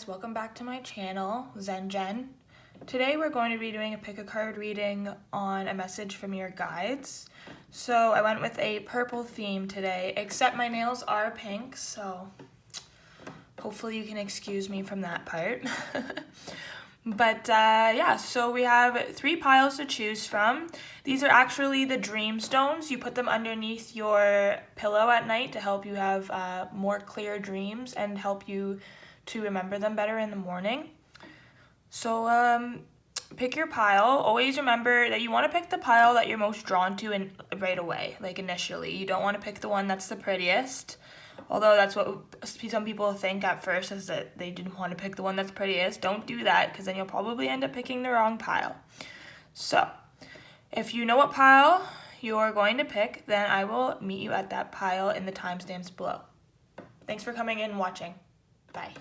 guys, welcome back to my channel, Zenjennnnn. Today we're going to be doing a pick a card reading on a message from your guides. So I went with a purple theme today, except my nails are pink, so hopefully you can excuse me from that part. But yeah, so we have 3 piles to choose from. These are actually the dream stones. You put them underneath your pillow at night to help you have more clear dreams and help you to remember them better in the morning. So pick your pile. Always remember that you want to pick the pile that you're most drawn to right away, like initially. You don't want to pick the one that's the prettiest. Although that's what some people think at first, is that they didn't want to pick the one that's prettiest. Don't do that, because then you'll probably end up picking the wrong pile. So, if you know what pile you're going to pick, then I will meet you at that pile in the timestamps below. Thanks for coming in and watching. Bye.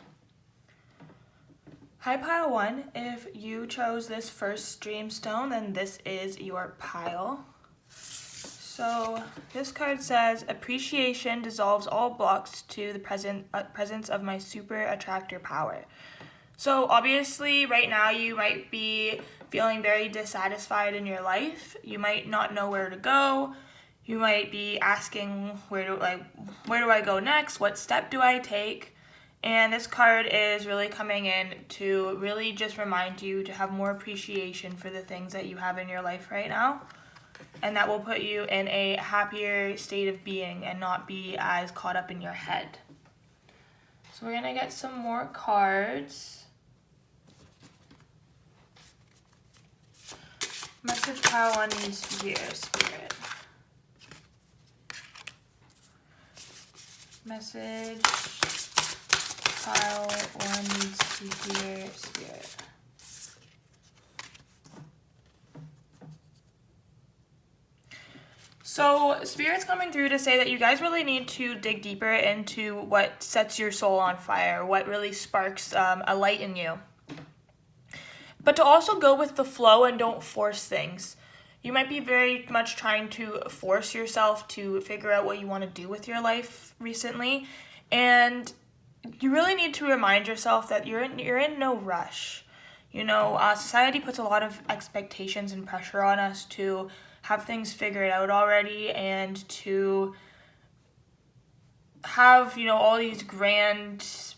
Hi, pile 1. If you chose this first dream stone, then this is your pile. So this card says, appreciation dissolves all blocks to the presence of my super attractor power. So obviously right now you might be feeling very dissatisfied in your life. You might not know where to go. You might be asking, where do I go next? What step do I take? And this card is really coming in to really just remind you to have more appreciation for the things that you have in your life right now. And that will put you in a happier state of being and not be as caught up in your head. So we're going to get some more cards. Message pile 1 needs to hear, Spirit. Message pile 1 needs to hear, Spirit. So Spirit's coming through to say that you guys really need to dig deeper into what sets your soul on fire, what really sparks a light in you. But to also go with the flow and don't force things. You might be very much trying to force yourself to figure out what you want to do with your life recently, and you really need to remind yourself that you're in no rush. You know, society puts a lot of expectations and pressure on us to have things figured out already and to have, all these grand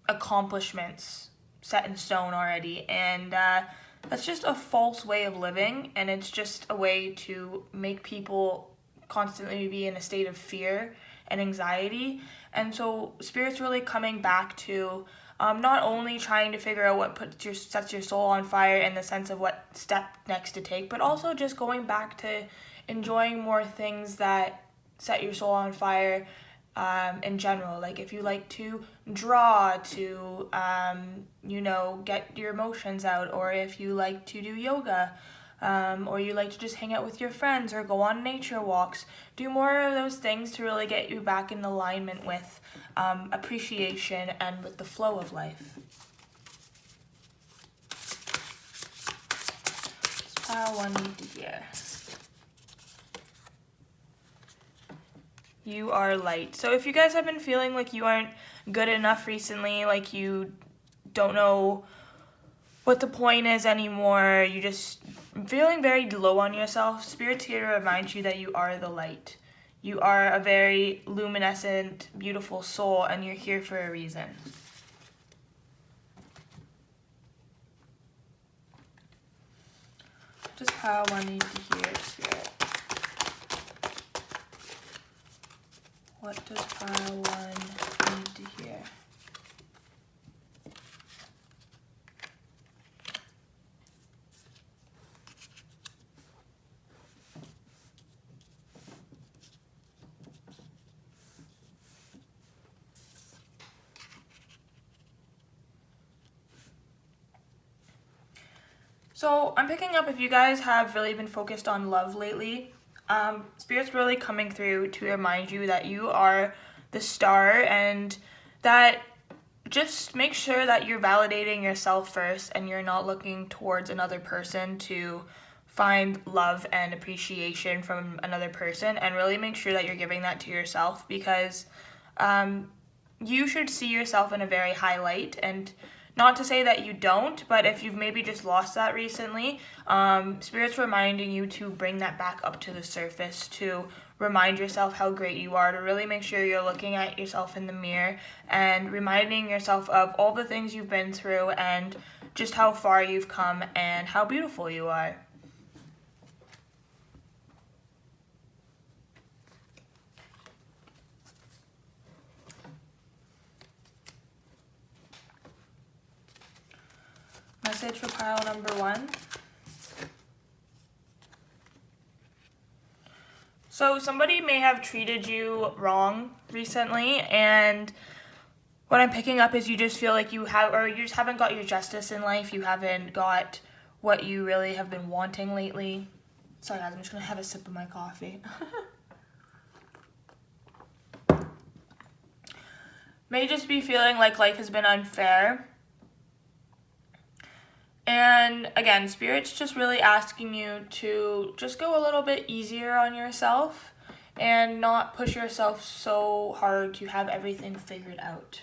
accomplishments set in stone already. And that's just a false way of living, and it's just a way to make people constantly be in a state of fear and anxiety. And so Spirit's really coming back to not only trying to figure out what sets your soul on fire in the sense of what step next to take, but also just going back to enjoying more things that set your soul on fire in general. Like if you like to draw, to get your emotions out, or if you like to do yoga, or you like to just hang out with your friends or go on nature walks. Do more of those things to really get you back in alignment with appreciation and with the flow of life. Pile 1 need to hear. You are light. So if you guys have been feeling like you aren't good enough recently, like you don't know what the point is anymore, you just feeling very low on yourself, Spirit's here to remind you that you are the light. You are a very luminescent, beautiful soul, and you're here for a reason. Just pile 1 need to hear, Spirit. What does pile 1 need to hear? So I'm picking up if you guys have really been focused on love lately. Spirit's really coming through to remind you that you are the star, and that just make sure that you're validating yourself first and you're not looking towards another person to find love and appreciation from another person, and really make sure that you're giving that to yourself, because you should see yourself in a very high light, and not to say that you don't, but if you've maybe just lost that recently, Spirit's reminding you to bring that back up to the surface, to remind yourself how great you are, to really make sure you're looking at yourself in the mirror and reminding yourself of all the things you've been through and just how far you've come and how beautiful you are. Message for pile number 1. So somebody may have treated you wrong recently, and what I'm picking up is you just feel like you just haven't got your justice in life. You haven't got what you really have been wanting lately. Sorry guys, I'm just gonna have a sip of my coffee. May just be feeling like life has been unfair. And again, Spirit's just really asking you to just go a little bit easier on yourself and not push yourself so hard to have everything figured out.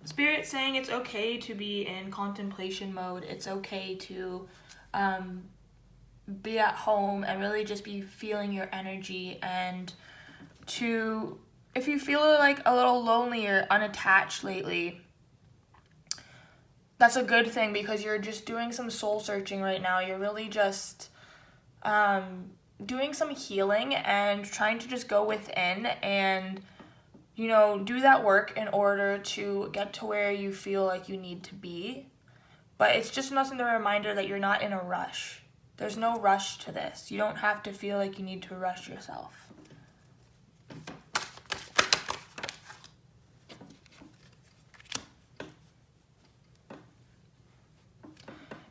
Spirit's saying it's okay to be in contemplation mode. It's okay to be at home and really just be feeling your energy, and if you feel like a little lonely or unattached lately, that's a good thing, because you're just doing some soul searching right now. You're really just doing some healing and trying to just go within and, do that work in order to get to where you feel like you need to be. But it's just another reminder that you're not in a rush. There's no rush to this. You don't have to feel like you need to rush yourself.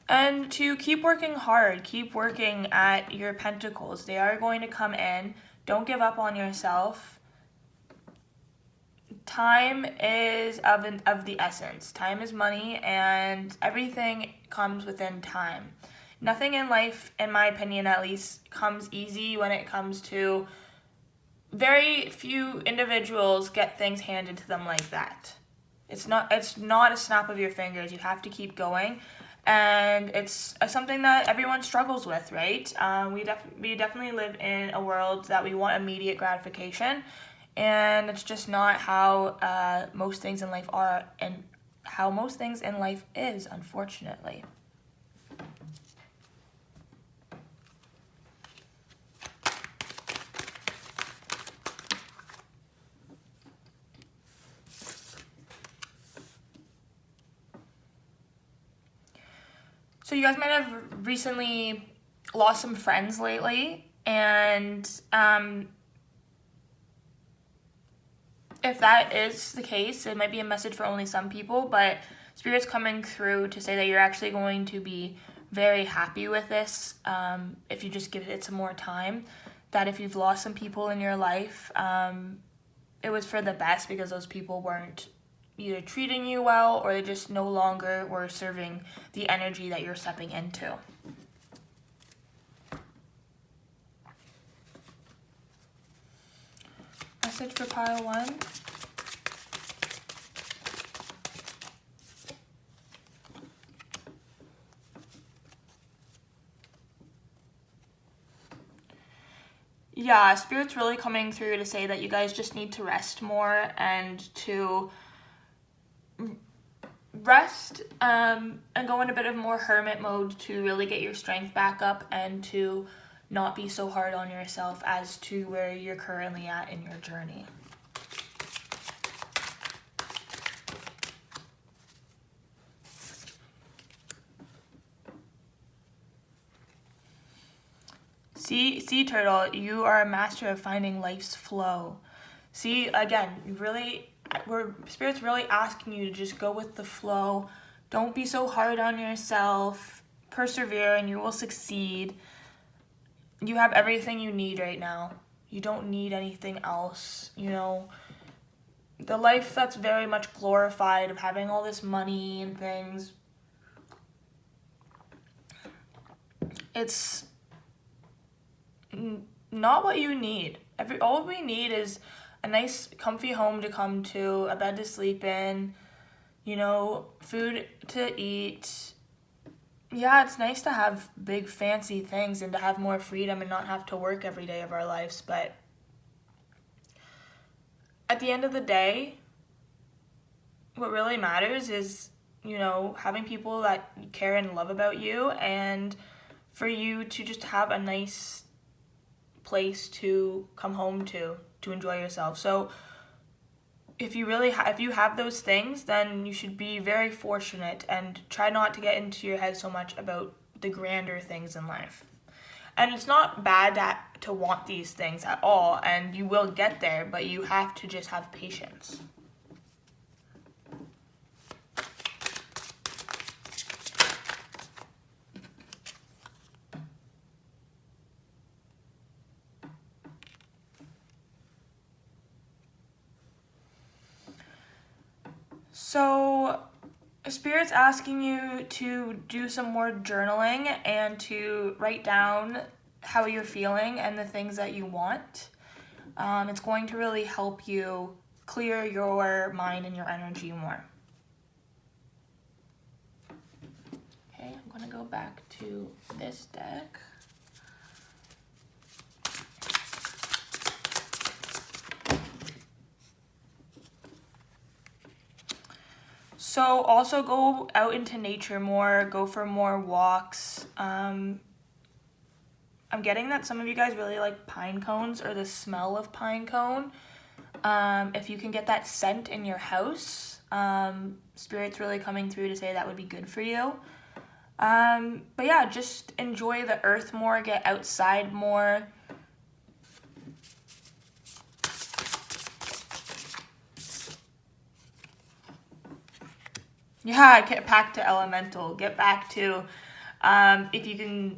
And to keep working hard, keep working at your pentacles. They are going to come in. Don't give up on yourself. Time is of the essence. Time is money, and everything comes within time. Nothing in life, in my opinion at least, comes easy when it comes to very few individuals get things handed to them like that. It's not a snap of your fingers. You have to keep going. And it's something that everyone struggles with, right? We definitely live in a world that we want immediate gratification, and it's just not how most things in life are, and how most things in life is, unfortunately. So you guys might have recently lost some friends lately, and if that is the case, it might be a message for only some people, but Spirit's coming through to say that you're actually going to be very happy with this if you just give it some more time. That if you've lost some people in your life, it was for the best, because those people weren't either treating you well, or they just no longer were serving the energy that you're stepping into. Message for pile 1. Yeah, Spirit's really coming through to say that you guys just need to rest more, and to rest and go in a bit of more hermit mode to really get your strength back up, and to not be so hard on yourself as to where you're currently at in your journey. Sea turtle, you are a master of finding life's flow. See, again, Spirit's really asking you to just go with the flow. Don't be so hard on yourself. Persevere and you will succeed. You have everything you need right now. You don't need anything else. The life that's very much glorified of having all this money and things, it's not what you need. All we need is a nice comfy home to come to, a bed to sleep in, food to eat. Yeah, it's nice to have big fancy things and to have more freedom and not have to work every day of our lives, but at the end of the day, what really matters is, having people that care and love about you, and for you to just have a nice place to come home to enjoy yourself. So if you have those things, then you should be very fortunate and try not to get into your head so much about the grander things in life. And it's not bad to want these things at all, and you will get there, but you have to just have patience. So, Spirit's asking you to do some more journaling and to write down how you're feeling and the things that you want. It's going to really help you clear your mind and your energy more. Okay, I'm going to go back to this deck. So also go out into nature more, go for more walks. I'm getting that some of you guys really like pine cones or the smell of pine cone. If you can get that scent in your house, Spirit's really coming through to say that would be good for you. But yeah, just enjoy the earth more, get outside more. Yeah, get back to elemental. Get back to, if you can,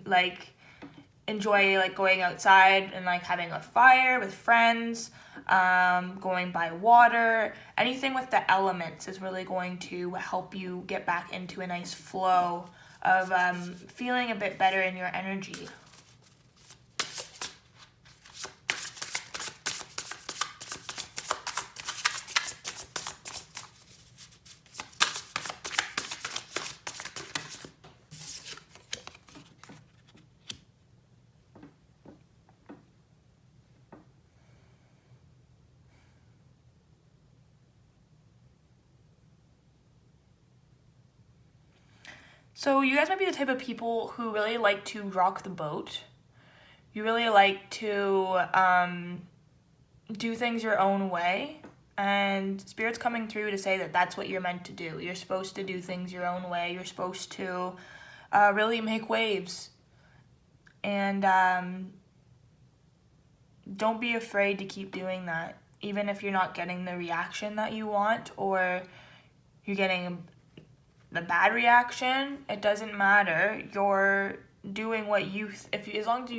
enjoy, going outside and, having a fire with friends, going by water. Anything with the elements is really going to help you get back into a nice flow of feeling a bit better in your energy. So you guys might be the type of people who really like to rock the boat. You really like to do things your own way. And Spirit's coming through to say that that's what you're meant to do. You're supposed to do things your own way. You're supposed to really make waves. And don't be afraid to keep doing that. Even if you're not getting the reaction that you want, or you're getting the bad reaction, it doesn't matter. You're doing what as long as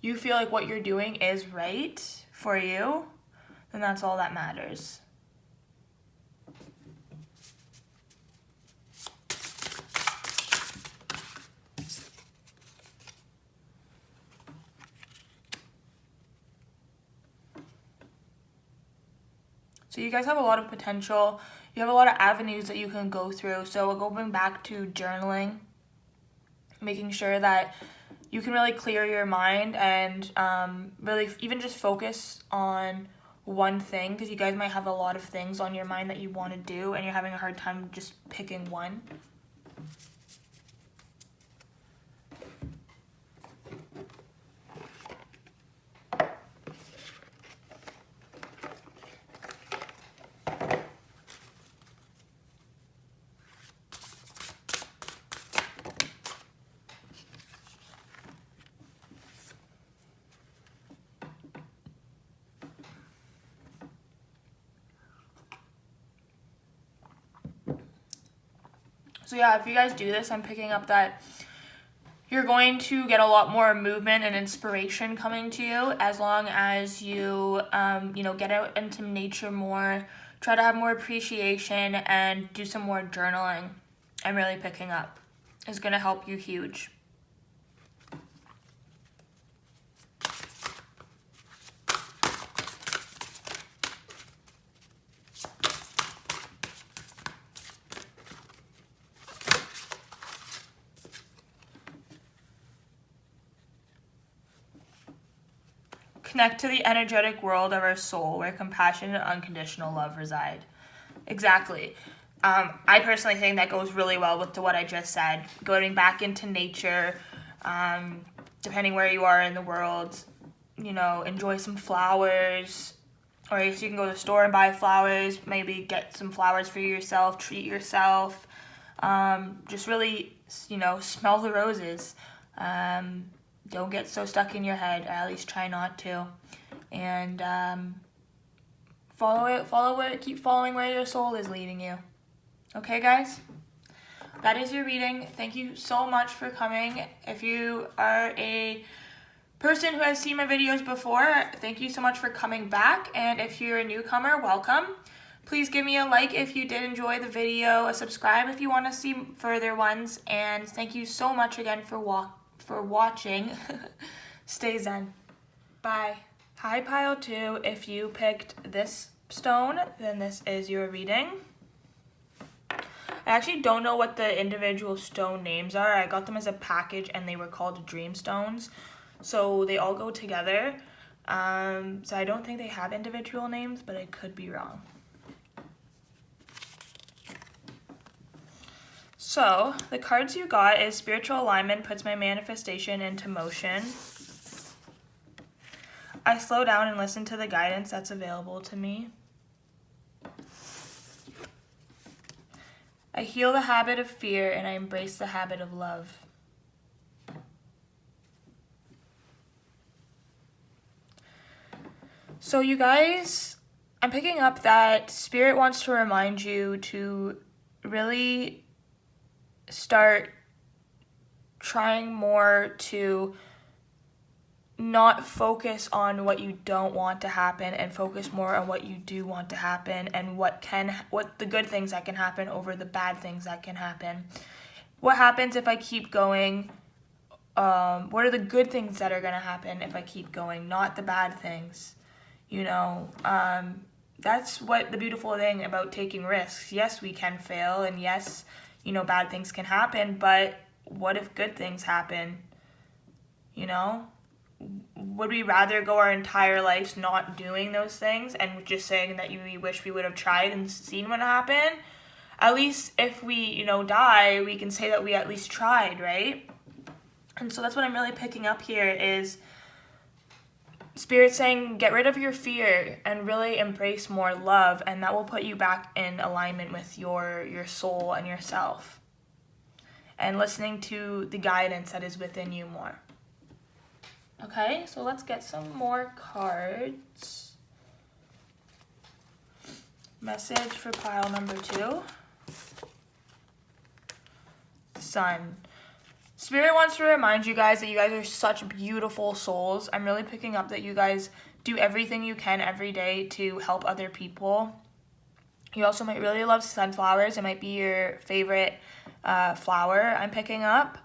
you feel like what you're doing is right for you, then that's all that matters. So you guys have a lot of potential. You have a lot of avenues that you can go through. So going back to journaling, making sure that you can really clear your mind and really even just focus on one thing, because you guys might have a lot of things on your mind that you want to do and you're having a hard time just picking one. So yeah, if you guys do this, I'm picking up that you're going to get a lot more movement and inspiration coming to you as long as you, get out into nature more, try to have more appreciation, and do some more journaling. I'm really picking up. It's going to help you huge. connect to the energetic world of our soul where compassion and unconditional love reside. Exactly. I personally think that goes really well with what I just said. Going back into nature, depending where you are in the world, you know, enjoy some flowers. Or I guess you can go to the store and buy flowers, maybe get some flowers for yourself, treat yourself. Just really, you know, smell the roses. Don't get so stuck in your head. At least try not to. And keep following where your soul is leading you. Okay, guys? That is your reading. Thank you so much for coming. If you are a person who has seen my videos before, thank you so much for coming back. And if you're a newcomer, welcome. Please give me a like if you did enjoy the video, a subscribe if you want to see further ones, and thank you so much again for watching. Stay zen. Bye. Hi, Pile 2. If you picked this stone, then this is your reading. I actually don't know what the individual stone names are. I got them as a package and they were called dream stones. So they all go together. So I don't think they have individual names, but I could be wrong. So the cards you got is spiritual alignment puts my manifestation into motion. I slow down and listen to the guidance that's available to me. I heal the habit of fear and I embrace the habit of love. So you guys, I'm picking up that Spirit wants to remind you to really start trying more to not focus on what you don't want to happen and focus more on what you do want to happen and what the good things that can happen over the bad things that can happen. What happens if I keep going? What are the good things that are going to happen if I keep going, not the bad things? You know, that's what the beautiful thing about taking risks. Yes, we can fail, and yes, you know, bad things can happen, but what if good things happen? You know? Would we rather go our entire lives not doing those things and just saying that we wish we would have tried and seen what happened? At least if we, you know, die, we can say that we at least tried, right? And so that's what I'm really picking up here is Spirit saying get rid of your fear and really embrace more love, and that will put you back in alignment with your soul and yourself. And listening to the guidance that is within you more. Okay, so let's get some more cards. Message for pile number 2. Sun. Spirit wants to remind you guys that you guys are such beautiful souls. I'm really picking up that you guys do everything you can every day to help other people. You also might really love sunflowers. It might be your favorite flower I'm picking up.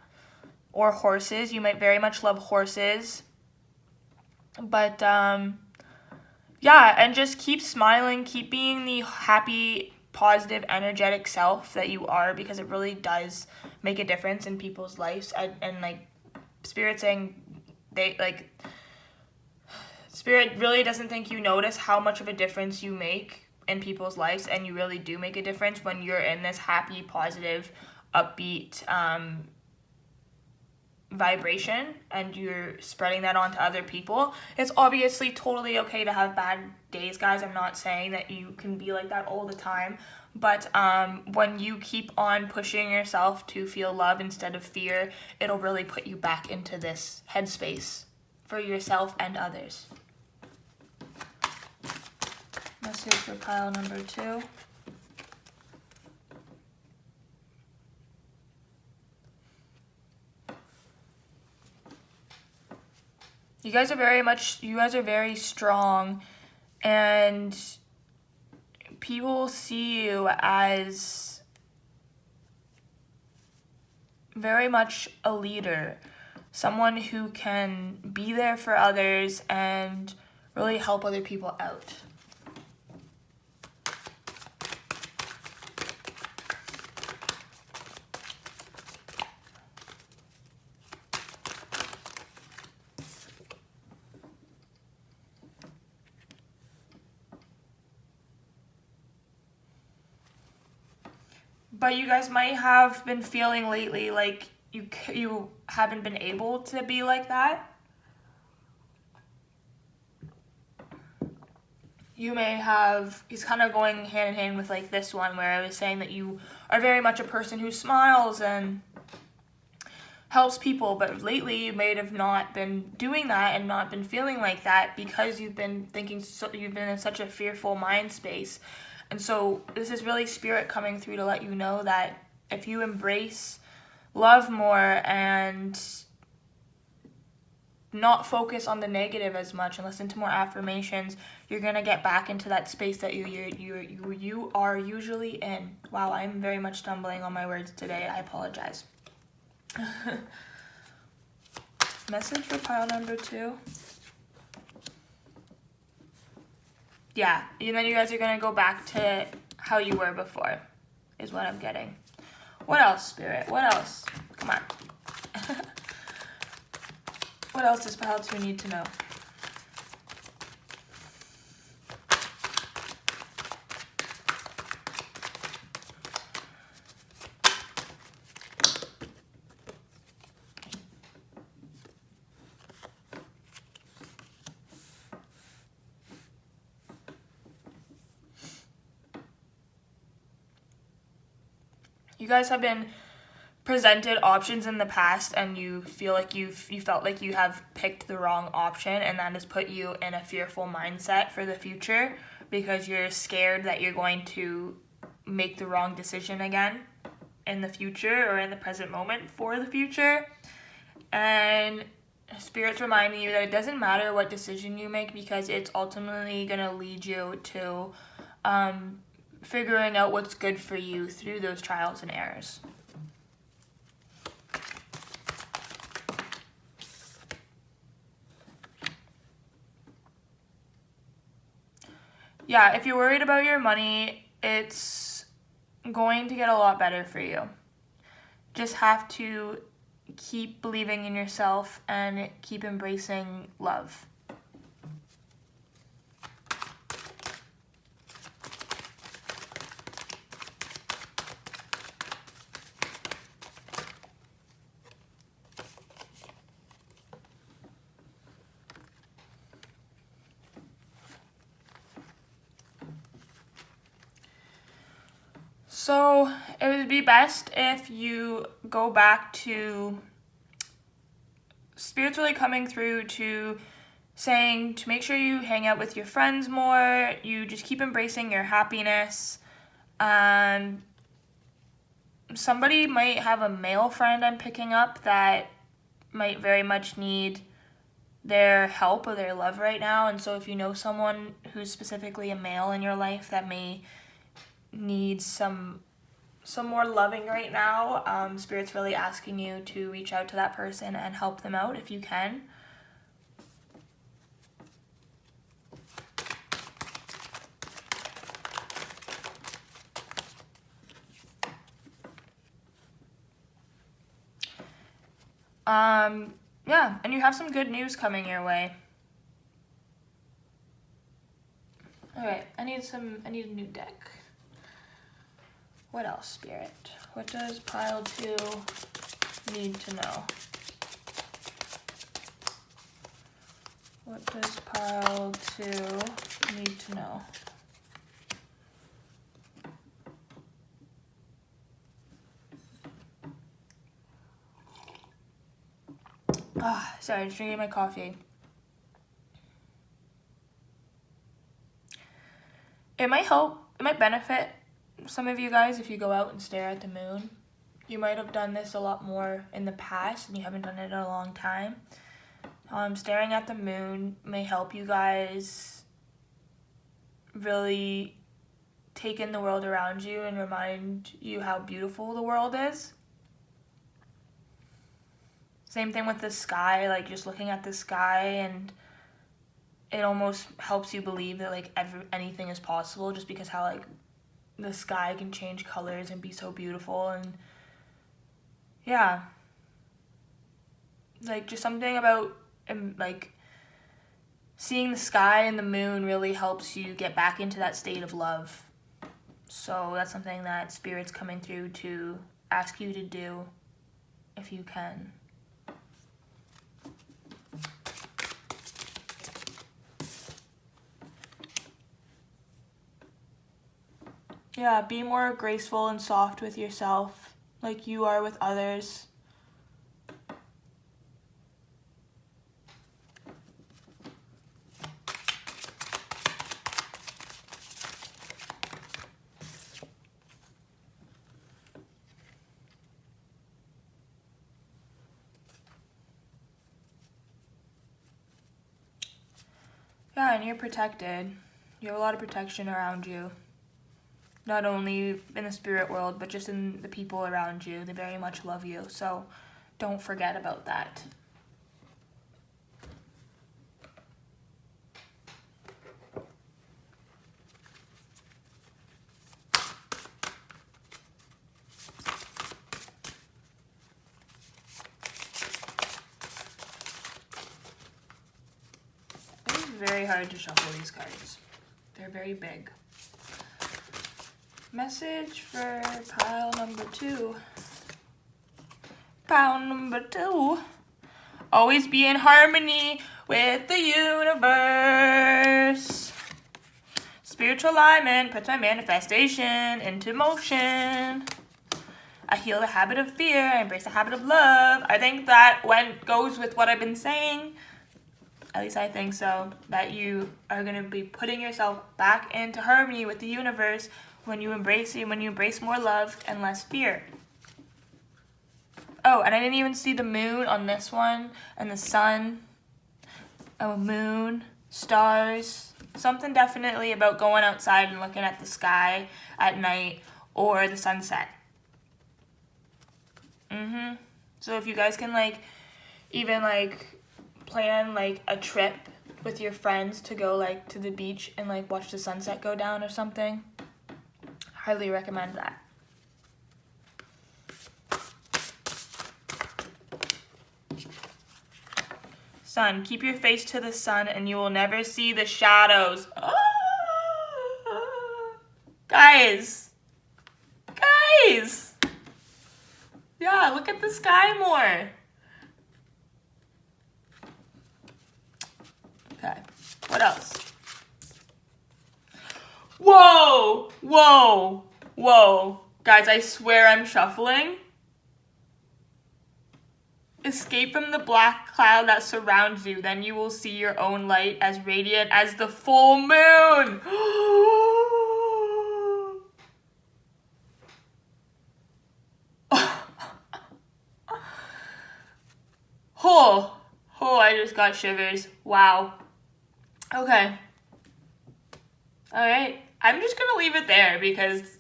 Or horses. You might very much love horses. But, yeah, and just keep smiling. Keep being the happy, positive, energetic self that you are, because it really does make a difference in people's lives. And like, Spirit saying, Spirit really doesn't think you notice how much of a difference you make in people's lives, and you really do make a difference when you're in this happy, positive, upbeat vibration and you're spreading that onto other people. It's obviously totally okay to have bad days, guys. I'm not saying that you can be like that all the time, but when you keep on pushing yourself to feel love instead of fear, it'll really put you back into this headspace for yourself and others. Message for pile number 2. You guys are very strong, and people see you as very much a leader, someone who can be there for others and really help other people out. But you guys might have been feeling lately like you haven't been able to be like that. You may have, he's kind of going hand in hand with like this one where I was saying that you are very much a person who smiles and helps people, but lately you may have not been doing that and not been feeling like that because you've been thinking, you've been in such a fearful mind space. And so this is really spirit coming through to let you know that if you embrace love more and not focus on the negative as much and listen to more affirmations, you're going to get back into that space that you are usually in. Wow, I'm very much stumbling on my words today. I apologize. Message for pile number 2. Yeah, and then you guys are going to go back to how you were before, is what I'm getting. What else, Spirit? What else? Come on. What else does pile 2 need to know? You guys have been presented options in the past and you feel like you felt like you have picked the wrong option, and that has put you in a fearful mindset for the future because you're scared that you're going to make the wrong decision again in the future or in the present moment for the future. And Spirit's reminding you that it doesn't matter what decision you make because it's ultimately going to lead you to figuring out what's good for you through those trials and errors. Yeah, if you're worried about your money, it's going to get a lot better for you. Just have to keep believing in yourself and keep embracing love. So it would be best if you go back to Spirit's really coming through to saying to make sure you hang out with your friends more, you just keep embracing your happiness. Somebody might have a male friend I'm picking up that might very much need their help or their love right now, and so if you know someone who's specifically a male in your life that may needs some more loving right now, Spirit's really asking you to reach out to that person and help them out if you can. Yeah, and you have some good news coming your way. Alright, I need a new deck. What else, Spirit? What does pile 2 need to know? What does pile 2 need to know? Sorry, just drinking my coffee. It might benefit some of you guys if you go out and stare at the moon. You might have done this a lot more in the past and you haven't done it in a long time. Staring at the moon may help you guys really take in the world around you and remind you how beautiful the world is. Same thing with the sky, like just looking at the sky, and it almost helps you believe that like anything is possible just because how like the sky can change colors and be so beautiful. And yeah, like just something about like seeing the sky and the moon really helps you get back into that state of love. So that's something that Spirit's coming through to ask you to do if you can. Yeah, be more graceful and soft with yourself, like you are with others. Yeah, and you're protected. You have a lot of protection around you. Not only in the spirit world, but just in the people around you. They very much love you, so don't forget about that. It's very hard to shuffle these cards. They're very big. Message for pile number 2. Pile number 2. Always be in harmony with the universe. Spiritual alignment puts my manifestation into motion. I heal the habit of fear. I embrace the habit of love. I think that goes with what I've been saying. At least I think so. That you are going to be putting yourself back into harmony with the universe when you embrace more love and less fear. Oh, and I didn't even see the moon on this one, and the sun. Oh, moon, stars. Something definitely about going outside and looking at the sky at night or the sunset. So if you guys can even plan a trip with your friends to go to the beach and watch the sunset go down or something, highly recommend that. Sun, keep your face to the sun and you will never see the shadows. Ah! Guys. Yeah, look at the sky more. Okay, what else? Whoa. Guys, I swear I'm shuffling. Escape from the black cloud that surrounds you, then you will see your own light as radiant as the full moon. I just got shivers. Wow. Okay. All right. I'm just gonna leave it there because,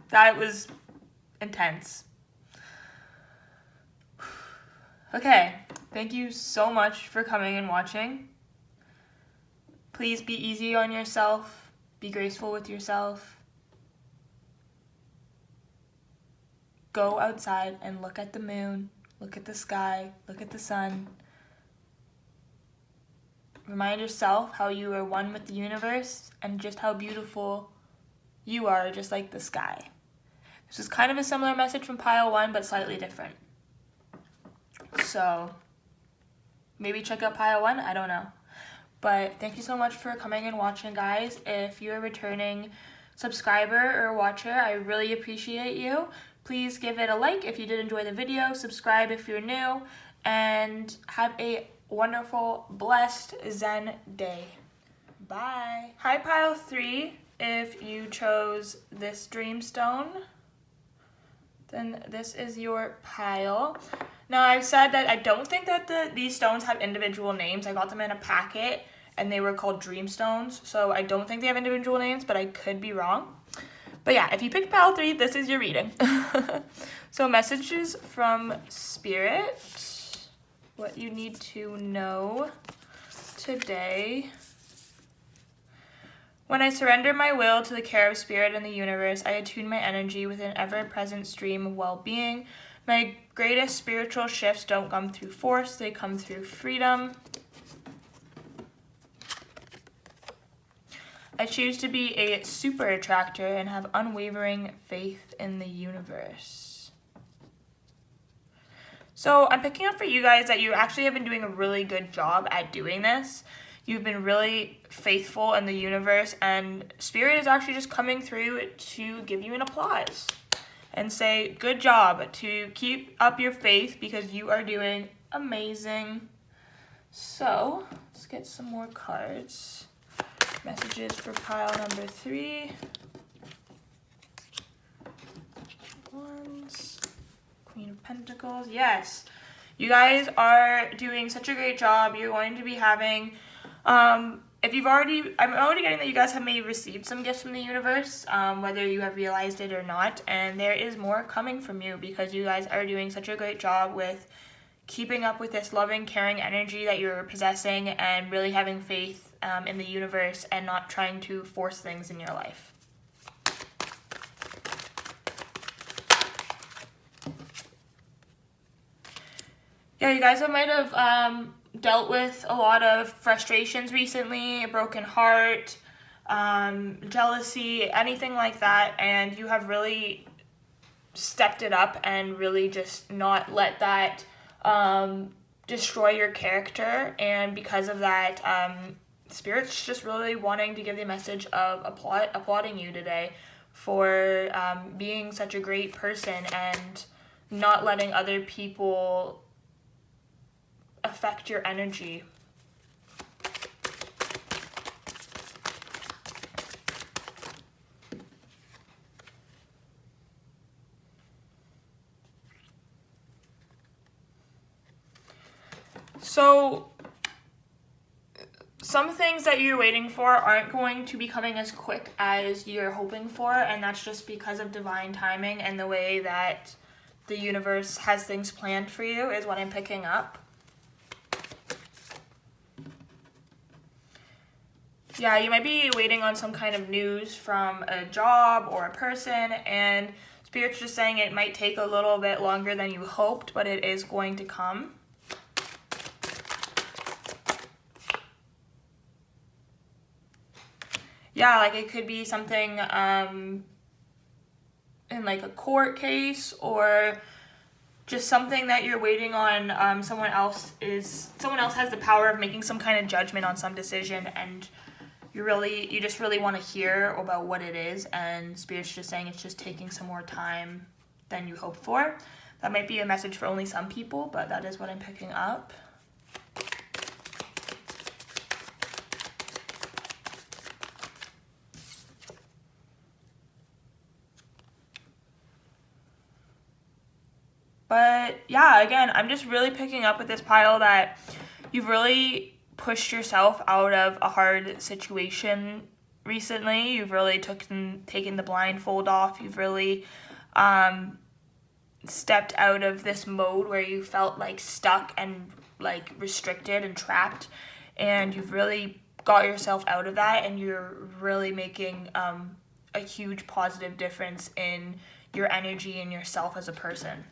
that was intense. Okay, thank you so much for coming and watching. Please be easy on yourself. Be graceful with yourself. Go outside and look at the moon, look at the sky, look at the sun. Remind yourself how you are one with the universe and just how beautiful you are, just like the sky. This is kind of a similar message from pile 1, but slightly different. So maybe check out pile 1, I don't know. But thank you so much for coming and watching, guys. If you're a returning subscriber or watcher, I really appreciate you. Please give it a like if you did enjoy the video, subscribe if you're new, and have a wonderful, blessed Zen day. Bye. Hi, pile 3. If you chose this dreamstone, then this is your pile. Now, I've said that I don't think that these stones have individual names. I got them in a packet, and they were called dreamstones, so I don't think they have individual names, but I could be wrong. But yeah, if you picked pile 3, this is your reading. So messages from Spirit, what you need to know today. When I surrender my will to the care of Spirit and the universe, I attune my energy with an ever-present stream of well-being. My greatest spiritual shifts don't come through force, they come through freedom. I choose to be a super attractor and have unwavering faith in the universe. So I'm picking up for you guys that you actually have been doing a really good job at doing this. You've been really faithful in the universe, and Spirit is actually just coming through to give you an applause and say, good job, to keep up your faith because you are doing amazing. So let's get some more cards. Messages for pile number 3. Wands. Queen of Pentacles. Yes. You guys are doing such a great job. You're going to be having, I'm already getting that you guys have maybe received some gifts from the universe, whether you have realized it or not. And there is more coming from you because you guys are doing such a great job with keeping up with this loving, caring energy that you're possessing and really having faith in the universe and not trying to force things in your life. Yeah, you guys might have dealt with a lot of frustrations recently, a broken heart, jealousy, anything like that, and you have really stepped it up and really just not let that destroy your character. And because of that, Spirit's just really wanting to give the message of applauding you today for being such a great person and not letting other people affect your energy. So some things that you're waiting for aren't going to be coming as quick as you're hoping for, and that's just because of divine timing and the way that the universe has things planned for you is what I'm picking up. Yeah, you might be waiting on some kind of news from a job or a person, and Spirit's just saying it might take a little bit longer than you hoped, but it is going to come. Yeah, like it could be something in like a court case, or just something that you're waiting on. Someone else has the power of making some kind of judgment on some decision, and you just really want to hear about what it is, and Spirit's just saying it's just taking some more time than you hoped for. That might be a message for only some people, but that is what I'm picking up. But yeah, again, I'm just really picking up with this pile that you've really pushed yourself out of a hard situation recently. You've really taken the blindfold off. You've really stepped out of this mode where you felt like stuck and like restricted and trapped, and you've really got yourself out of that, and you're really making a huge positive difference in your energy and yourself as a person.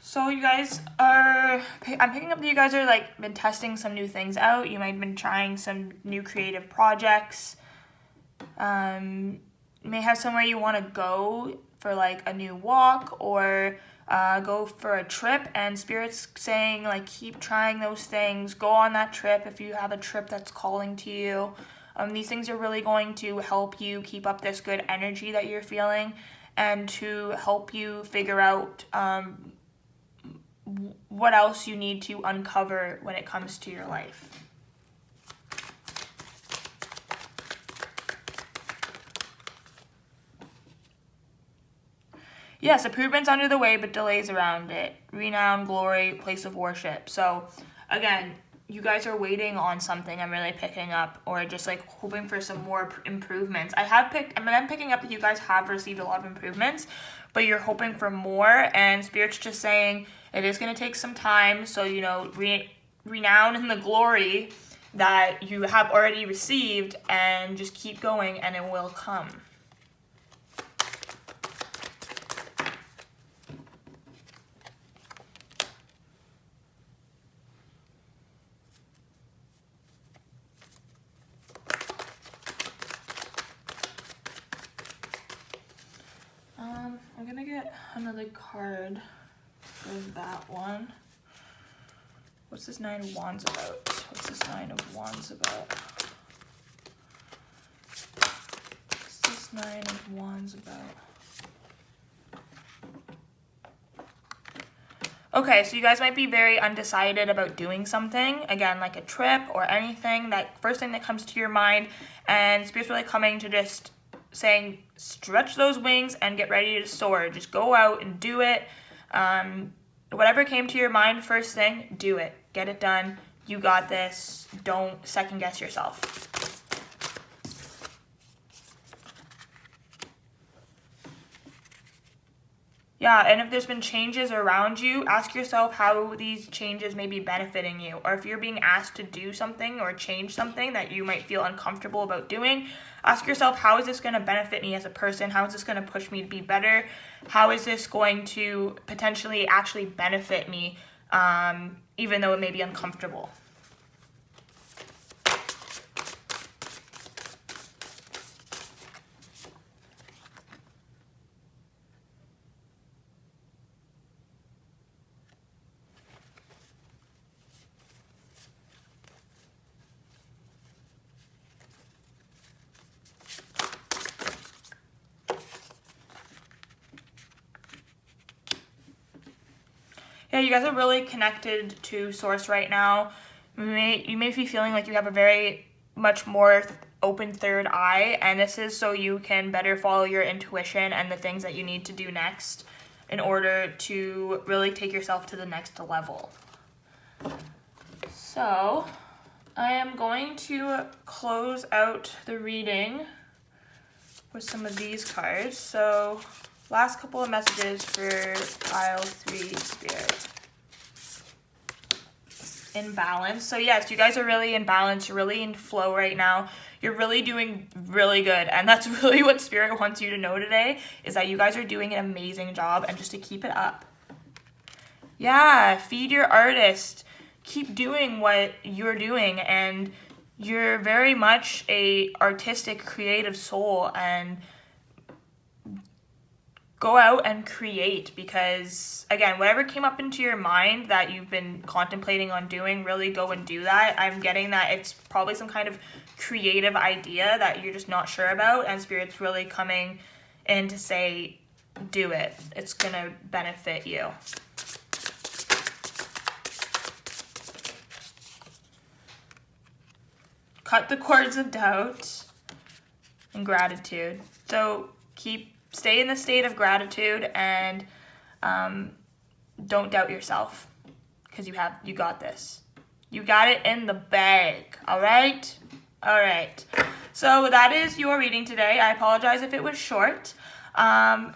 So you guys I'm picking up that you guys are like been testing some new things out. You might have been trying some new creative projects. You may have somewhere you want to go for like a new walk, or go for a trip, and Spirit's saying like keep trying those things. Go on that trip if you have a trip that's calling to you. These things are really going to help you keep up this good energy that you're feeling, and to help you figure out what else you need to uncover when it comes to your life. Yes, improvement's under the way, but delays around it. Renown, glory, place of worship. So again, you guys are waiting on something I'm really picking up, or just like hoping for some more improvements. I'm picking up that you guys have received a lot of improvements, but you're hoping for more, and Spirit's just saying it is going to take some time. So, renown in the glory that you have already received, and just keep going and it will come. another card for that one. What's this Nine of Wands about? What's this Nine of Wands about? What's this Nine of Wands about? Okay, so you guys might be very undecided about doing something, again, like a trip or anything, that first thing that comes to your mind, and Spirit's really coming to just saying, stretch those wings and get ready to soar. Just go out and do it. Whatever came to your mind first thing, do it. Get it done. You got this. Don't second guess yourself. Yeah, and if there's been changes around you, ask yourself how these changes may be benefiting you. Or if you're being asked to do something or change something that you might feel uncomfortable about doing, ask yourself, how is this going to benefit me as a person? How is this going to push me to be better? How is this going to potentially actually benefit me, even though it may be uncomfortable? Yeah, you guys are really connected to Source right now. You may be feeling like you have a very much more open third eye, and this is so you can better follow your intuition and the things that you need to do next in order to really take yourself to the next level. So, I am going to close out the reading with some of these cards. So, last couple of messages for pile 3 Spirit. In balance. So yes, you guys are really in balance. You're really in flow right now. You're really doing really good. And that's really what Spirit wants you to know today, is that you guys are doing an amazing job, and just to keep it up. Yeah, feed your artist. Keep doing what you're doing, and you're very much a artistic, creative soul, and go out and create, because again, whatever came up into your mind that you've been contemplating on doing, really go and do that. I'm getting that it's probably some kind of creative idea that you're just not sure about, and Spirit's really coming in to say, do it. It's gonna benefit you. Cut the cords of doubt and gratitude. So stay in the state of gratitude, and don't doubt yourself, because you got this. You got it in the bag. All right. So that is your reading today. I apologize if it was short.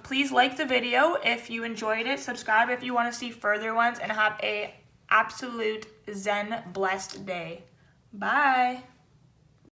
Please like the video if you enjoyed it. Subscribe if you want to see further ones, and have a absolute Zen blessed day. Bye.